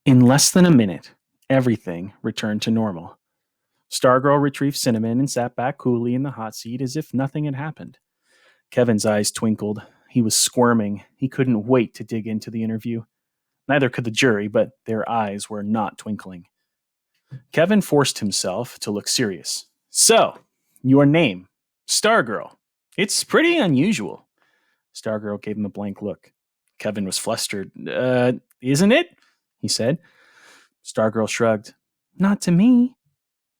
In less than a minute, everything returned to normal. Stargirl retrieved Cinnamon and sat back coolly in the hot seat as if nothing had happened. Kevin's eyes twinkled. He was squirming. He couldn't wait to dig into the interview. Neither could the jury, but their eyes were not twinkling. Kevin forced himself to look serious. So, your name, Stargirl. It's pretty unusual. Stargirl gave him a blank look. Kevin was flustered. Isn't it? He said. Stargirl shrugged. Not to me.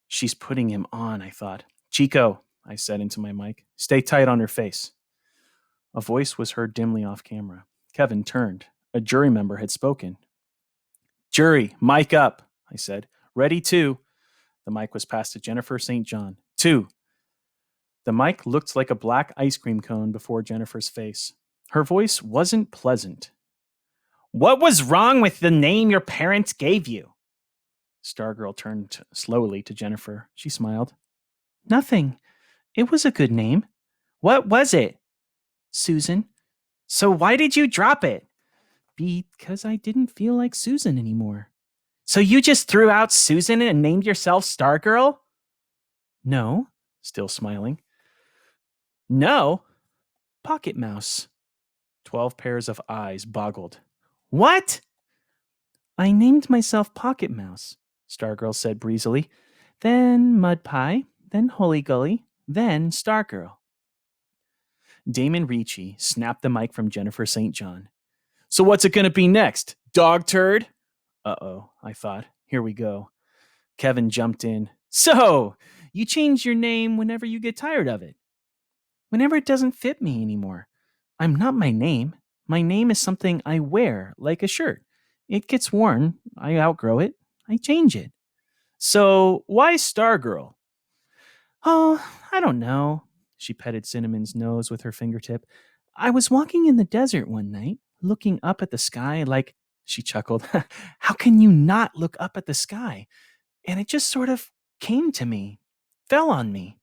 She's putting him on, I thought. Chico, I said into my mic, stay tight on her face. A voice was heard dimly off camera. Kevin turned. A jury member had spoken. Jury, mic up, I said. Ready, two. The mic was passed to Jennifer St. John. Two. The mic looked like a black ice cream cone before Jennifer's face. Her voice wasn't pleasant. What was wrong with the name your parents gave you? Stargirl turned slowly to Jennifer. She smiled. Nothing. It was a good name. What was it? Susan. So why did you drop it? Because I didn't feel like Susan anymore. So you just threw out Susan and named yourself Stargirl? No. Still smiling. No. Pocket Mouse. 12 pairs of eyes boggled. What? I named myself Pocket Mouse, Stargirl said breezily. Then Mud Pie, then Holy Gully, then Stargirl. Damon Ricci snapped the mic from Jennifer St. John. So what's it going to be next? Dog turd? Uh-oh, I thought. Here we go. Kevin jumped in. So, you change your name whenever you get tired of it. Whenever it doesn't fit me anymore. I'm not my name. My name is something I wear, like a shirt. It gets worn. I outgrow it. I change it. So, why Stargirl? Oh, I don't know. She petted Cinnamon's nose with her fingertip. I was walking in the desert one night, looking up at the sky like, she chuckled, how can you not look up at the sky? And it just sort of came to me, fell on me.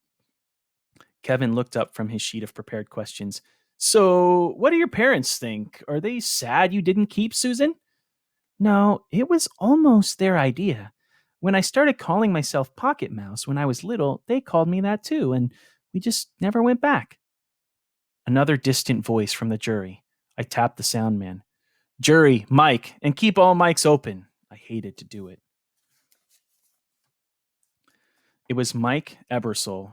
Kevin looked up from his sheet of prepared questions. So, what do your parents think? Are they sad you didn't keep Susan? No, it was almost their idea. When I started calling myself Pocket Mouse when I was little, they called me that too, and we just never went back. Another distant voice from the jury. I tapped the sound man. Jury, mic, and keep all mics open. I hated to do it. It was Mike Ebersole.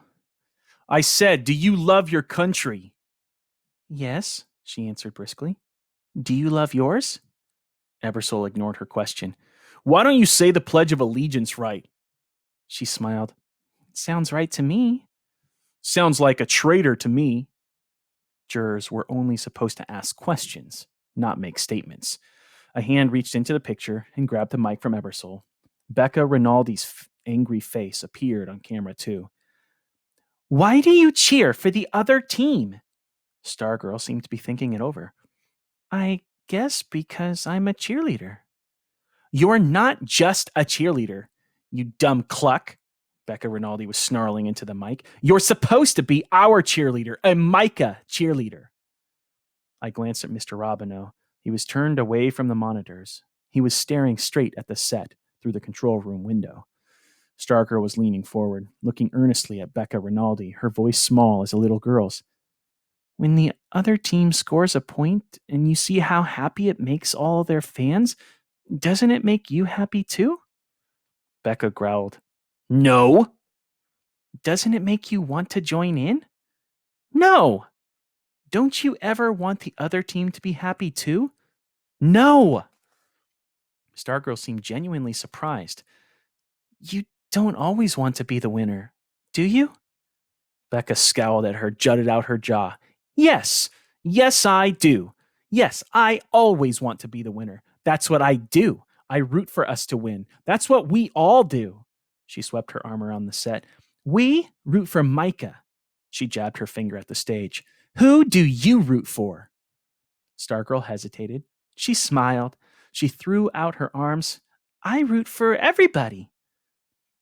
I said, do you love your country? Yes, she answered briskly. Do you love yours? Ebersole ignored her question. Why don't you say the Pledge of Allegiance right? She smiled. Sounds right to me. Sounds like a traitor to me. Jurors were only supposed to ask questions, not make statements. A hand reached into the picture and grabbed the mic from Ebersole. Becca Rinaldi's angry face appeared on camera too. Why do you cheer for the other team? Stargirl seemed to be thinking it over. I guess because I'm a cheerleader. You're not just a cheerleader, you dumb cluck. Becca Rinaldi was snarling into the mic. You're supposed to be our cheerleader, a Micah cheerleader. I glanced at Mr. Robinow. He was turned away from the monitors. He was staring straight at the set through the control room window. Stargirl was leaning forward, looking earnestly at Becca Rinaldi, her voice small as a little girl's. When the other team scores a point and you see how happy it makes all their fans, doesn't it make you happy too? Becca growled. No. Doesn't it make you want to join in? No. Don't you ever want the other team to be happy too? No. Stargirl seemed genuinely surprised. You don't always want to be the winner, do you? Becca scowled at her, jutted out her jaw. Yes, I do. Yes, I always want to be the winner. That's what I do. I root for us to win. That's what we all do. She swept her arm around the set. We root for Micah. She jabbed her finger at the stage. Who do you root for? Stargirl hesitated. She smiled. She threw out her arms. I root for everybody.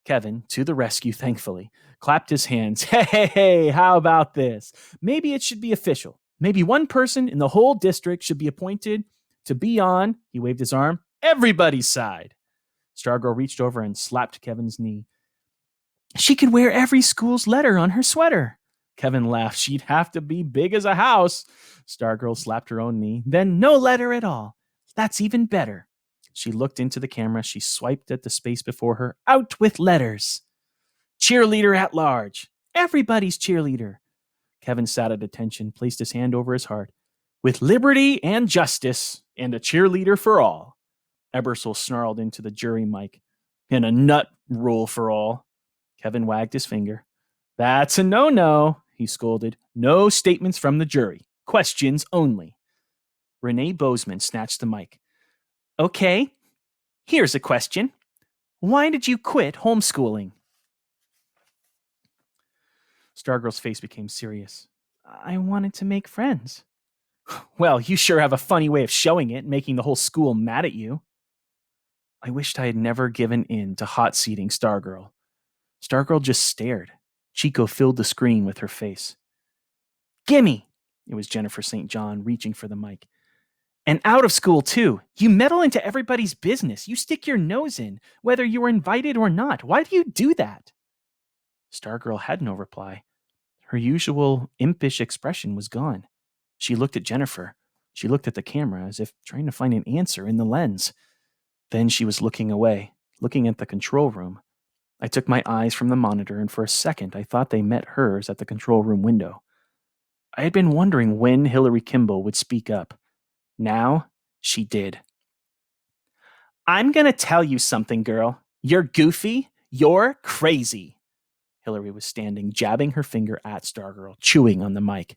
Kevin, to the rescue, thankfully, clapped his hands. Hey, how about this? Maybe it should be official. Maybe one person in the whole district should be appointed to be on, he waved his arm, Everybody's side. Stargirl reached over and slapped Kevin's knee. She could wear every school's letter on her sweater. Kevin laughed. She'd have to be big as a house. Stargirl slapped her own knee. Then no letter at all. That's even better. She looked into the camera. She swiped at the space before her. Out with letters. Cheerleader at large. Everybody's cheerleader. Kevin sat at attention, placed his hand over his heart. With liberty and justice, and a cheerleader for all. Ebersol snarled into the jury mic. And a nut rule for all. Kevin wagged his finger. That's a no-no, he scolded. No statements from the jury. Questions only. Renee Bozeman snatched the mic. Okay, here's a question. Why did you quit homeschooling? Stargirl's face became serious. I wanted to make friends. Well, you sure have a funny way of showing it, making the whole school mad at you. I wished I had never given in to hot seating Stargirl. Stargirl just stared. Chico filled the screen with her face. Gimme! It was Jennifer St. John reaching for the mic. And out of school, too. You meddle into everybody's business. You stick your nose in, whether you were invited or not. Why do you do that? Stargirl had no reply. Her usual impish expression was gone. She looked at Jennifer. She looked at the camera as if trying to find an answer in the lens. Then she was looking away, looking at the control room. I took my eyes from the monitor, and for a second I thought they met hers at the control room window. I had been wondering when Hillary Kimball would speak up. Now, she did. I'm going to tell you something, girl. You're goofy. You're crazy. Hillary was standing, jabbing her finger at Stargirl, chewing on the mic.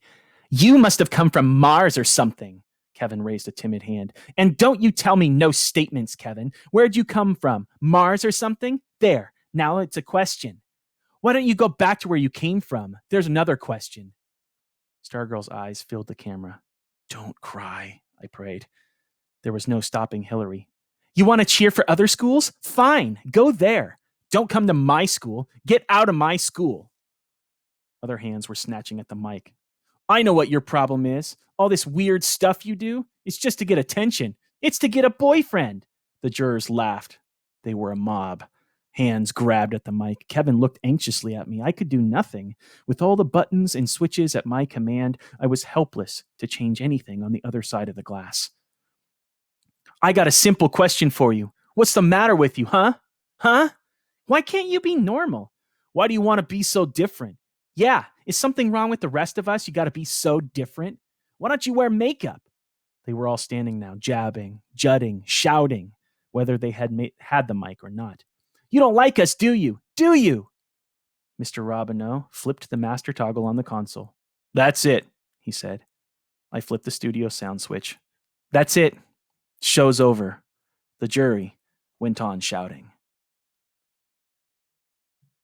You must have come from Mars or something. Kevin raised a timid hand. And don't you tell me no statements, Kevin. Where'd you come from? Mars or something? There. Now it's a question. Why don't you go back to where you came from? There's another question. Stargirl's eyes filled the camera. Don't cry, I prayed. There was no stopping Hillary. You want to cheer for other schools? Fine, go there. Don't come to my school. Get out of my school. Other hands were snatching at the mic. I know what your problem is. All this weird stuff you do, it's just to get attention. It's to get a boyfriend. The jurors laughed. They were a mob. Hands grabbed at the mic. Kevin looked anxiously at me. I could do nothing. With all the buttons and switches at my command, I was helpless to change anything on the other side of the glass. I got a simple question for you. What's the matter with you, huh? Huh? Why can't you be normal? Why do you want to be so different? Yeah, is something wrong with the rest of us? You got to be so different? Why don't you wear makeup? They were all standing now, jabbing, jutting, shouting, whether they had the mic or not. You don't like us, do you? Do you? Mr. Robineau flipped the master toggle on the console. That's it, he said. I flipped the studio sound switch. That's it. Show's over. The jury went on shouting.